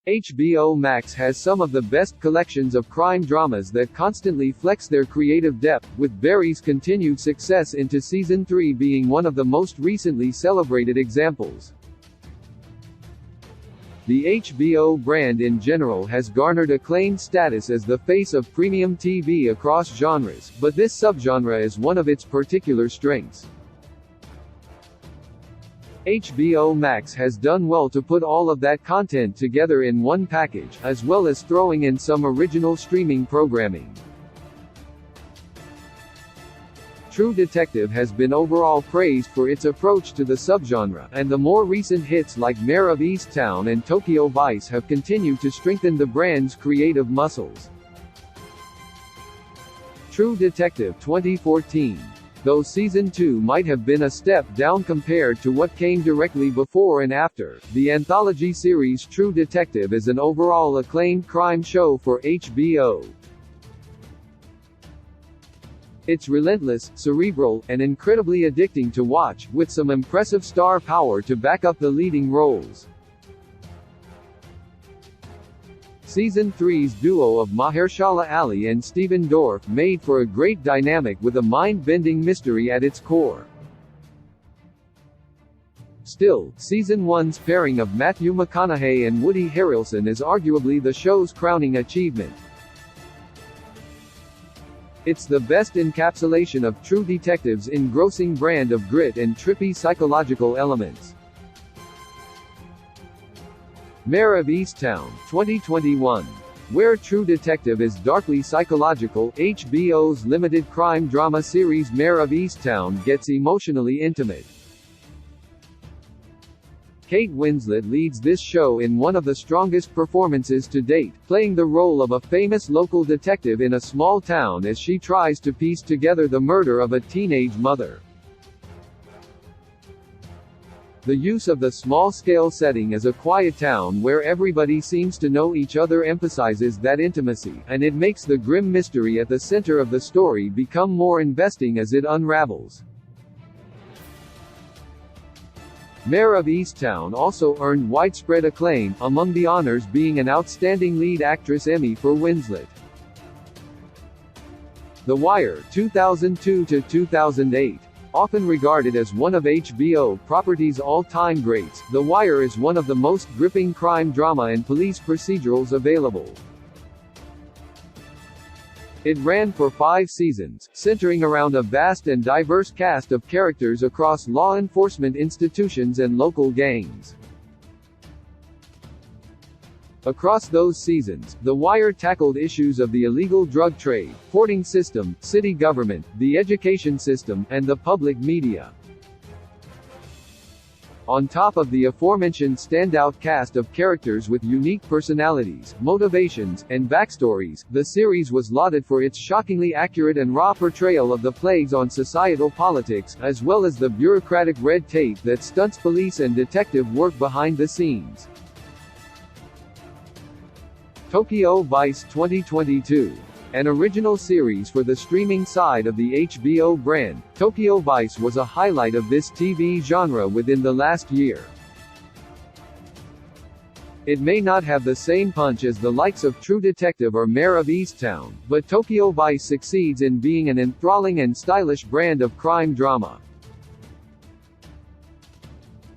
HBO Max has some of the best collections of crime dramas that constantly flex their creative depth, with Barry's continued success into Season 3 being one of the most recently celebrated examples. The HBO brand in general has garnered acclaimed status as the face of premium TV across genres, but this subgenre is one of its particular strengths. HBO Max has done well to put all of that content together in one package, as well as throwing in some original streaming programming. True Detective has been overall praised for its approach to the subgenre, and the more recent hits like Mare of Easttown and Tokyo Vice have continued to strengthen the brand's creative muscles. True Detective 2014. Though Season 2 might have been a step down compared to what came directly before and after, the anthology series True Detective is an overall acclaimed crime show for HBO. It's relentless, cerebral, and incredibly addicting to watch, with some impressive star power to back up the leading roles. Season 3's duo of Mahershala Ali and Stephen Dorff made for a great dynamic with a mind-bending mystery at its core. Still, Season 1's pairing of Matthew McConaughey and Woody Harrelson is arguably the show's crowning achievement. It's the best encapsulation of True Detective's engrossing brand of grit and trippy psychological elements. Mare of Easttown 2021. Where True Detective is darkly psychological, HBO's limited crime drama series Mare of Easttown gets emotionally intimate. Kate Winslet leads this show in one of the strongest performances to date, playing the role of a famous local detective in a small town as she tries to piece together the murder of a teenage mother. The use of the small-scale setting as a quiet town where everybody seems to know each other emphasizes that intimacy, and it makes the grim mystery at the center of the story become more investing as it unravels. Mare of Easttown also earned widespread acclaim, among the honors being an Outstanding Lead Actress Emmy for Winslet. The Wire 2002–2008. Often regarded as one of HBO property's all-time greats, The Wire is one of the most gripping crime drama and police procedurals available. It ran for 5 seasons, centering around a vast and diverse cast of characters across law enforcement institutions and local gangs. Across those seasons, The Wire tackled issues of the illegal drug trade, courting system, city government, the education system, and the public media. On top of the aforementioned standout cast of characters with unique personalities, motivations, and backstories, the series was lauded for its shockingly accurate and raw portrayal of the plagues on societal politics, as well as the bureaucratic red tape that stunts police and detective work behind the scenes. Tokyo Vice 2022. An original series for the streaming side of the HBO brand, Tokyo Vice was a highlight of this TV genre within the last year. It may not have the same punch as the likes of True Detective or Mare of Easttown, but Tokyo Vice succeeds in being an enthralling and stylish brand of crime drama.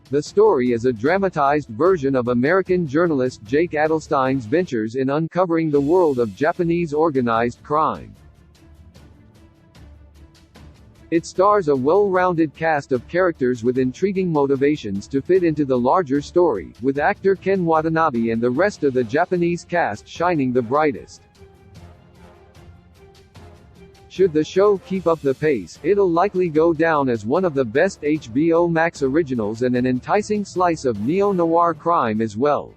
The story is a dramatized version of American journalist Jake Adelstein's ventures in uncovering the world of Japanese organized crime. It stars a well-rounded cast of characters with intriguing motivations to fit into the larger story, with actor Ken Watanabe and the rest of the Japanese cast shining the brightest. Should the show keep up the pace, it'll likely go down as one of the best HBO Max originals and an enticing slice of neo-noir crime as well.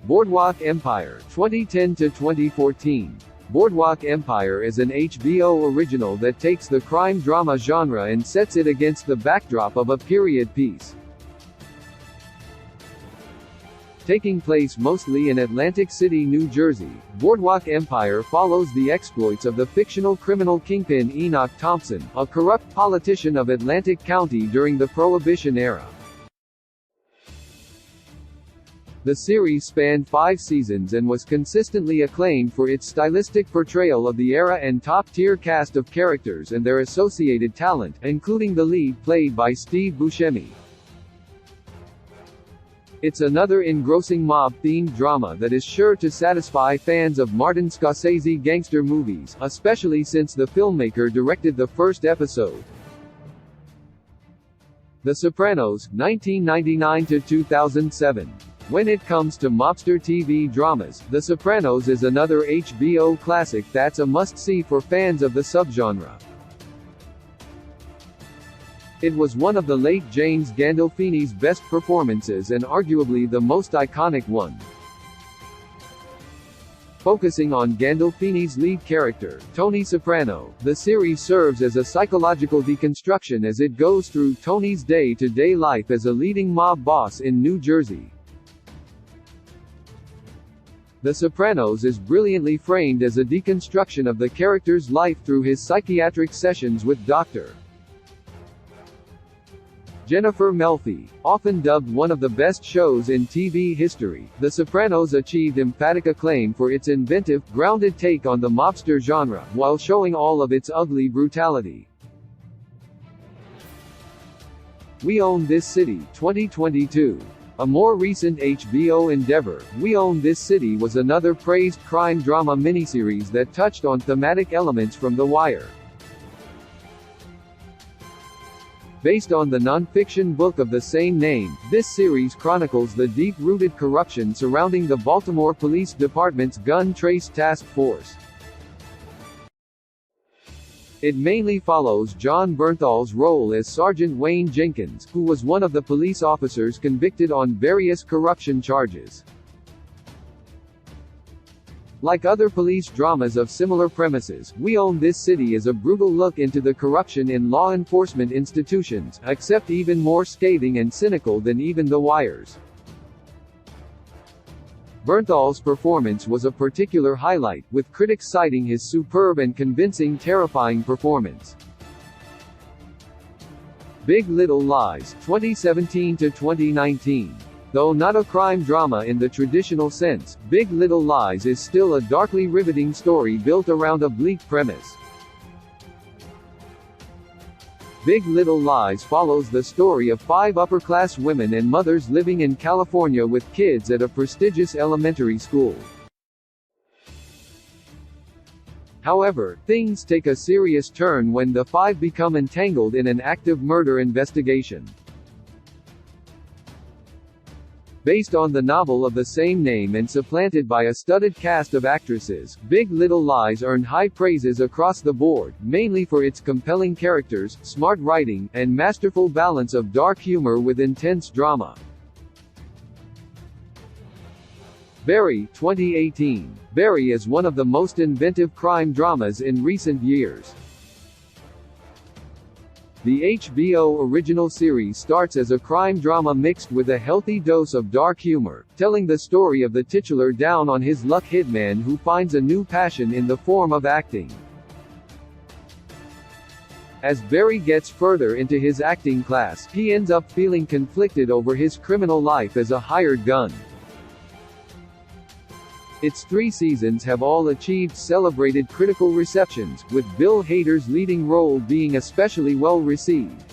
Boardwalk Empire 2010–2014. Boardwalk Empire is an HBO original that takes the crime drama genre and sets it against the backdrop of a period piece. Taking place mostly in Atlantic City, New Jersey, Boardwalk Empire follows the exploits of the fictional criminal kingpin Enoch Thompson, a corrupt politician of Atlantic County during the Prohibition era. The series spanned 5 seasons and was consistently acclaimed for its stylistic portrayal of the era and top-tier cast of characters and their associated talent, including the lead played by Steve Buscemi. It's another engrossing mob-themed drama that is sure to satisfy fans of Martin Scorsese gangster movies, especially since the filmmaker directed the first episode. The Sopranos, 1999–2007. When it comes to mobster TV dramas, The Sopranos is another HBO classic that's a must-see for fans of the subgenre. It was one of the late James Gandolfini's best performances and arguably the most iconic one. Focusing on Gandolfini's lead character, Tony Soprano, the series serves as a psychological deconstruction as it goes through Tony's day-to-day life as a leading mob boss in New Jersey. The Sopranos is brilliantly framed as a deconstruction of the character's life through his psychiatric sessions with Dr. Jennifer Melfi. Often dubbed one of the best shows in TV history, The Sopranos achieved emphatic acclaim for its inventive, grounded take on the mobster genre, while showing all of its ugly brutality. We Own This City, 2022. A more recent HBO endeavor, We Own This City was another praised crime drama miniseries that touched on thematic elements from The Wire. Based on the non-fiction book of the same name, this series chronicles the deep-rooted corruption surrounding the Baltimore Police Department's Gun Trace Task Force. It mainly follows John Bernthal's role as Sergeant Wayne Jenkins, who was one of the police officers convicted on various corruption charges. Like other police dramas of similar premises, We Own This City is a brutal look into the corruption in law enforcement institutions, except even more scathing and cynical than even The Wire's. Bernthal's performance was a particular highlight, with critics citing his superb and convincing terrifying performance. Big Little Lies, 2017–2019. Though not a crime drama in the traditional sense, Big Little Lies is still a darkly riveting story built around a bleak premise. Big Little Lies follows the story of 5 upper-class women and mothers living in California with kids at a prestigious elementary school. However, things take a serious turn when the 5 become entangled in an active murder investigation. Based on the novel of the same name and supplanted by a studded cast of actresses, Big Little Lies earned high praises across the board, mainly for its compelling characters, smart writing, and masterful balance of dark humor with intense drama. Barry, 2018. Barry is one of the most inventive crime dramas in recent years. The HBO original series starts as a crime drama mixed with a healthy dose of dark humor, telling the story of the titular down-on-his-luck hitman who finds a new passion in the form of acting. As Barry gets further into his acting class, he ends up feeling conflicted over his criminal life as a hired gun. Its 3 seasons have all achieved celebrated critical receptions, with Bill Hader's leading role being especially well received.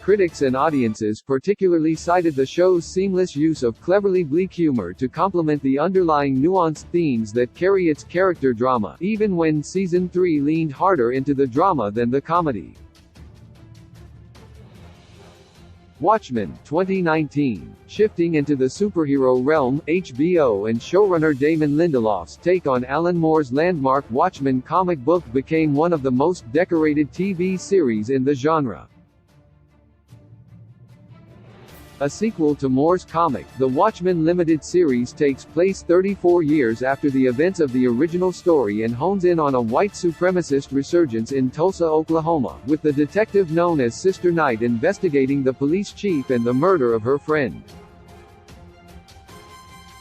Critics and audiences particularly cited the show's seamless use of cleverly bleak humor to complement the underlying nuanced themes that carry its character drama, even when Season 3 leaned harder into the drama than the comedy. Watchmen, 2019. Shifting into the superhero realm, HBO and showrunner Damon Lindelof's take on Alan Moore's landmark Watchmen comic book became one of the most decorated TV series in the genre. A sequel to Moore's comic, the Watchmen limited series takes place 34 years after the events of the original story and hones in on a white supremacist resurgence in Tulsa, Oklahoma, with the detective known as Sister Night investigating the police chief and the murder of her friend.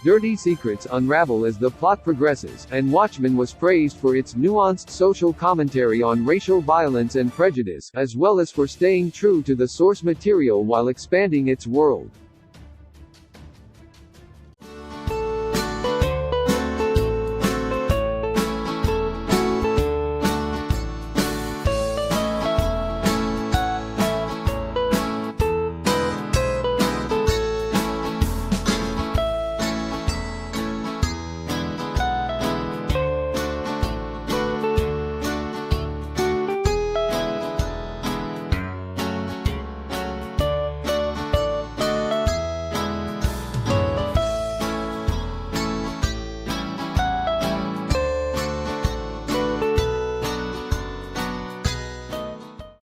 Dirty secrets unravel as the plot progresses, and Watchmen was praised for its nuanced social commentary on racial violence and prejudice, as well as for staying true to the source material while expanding its world.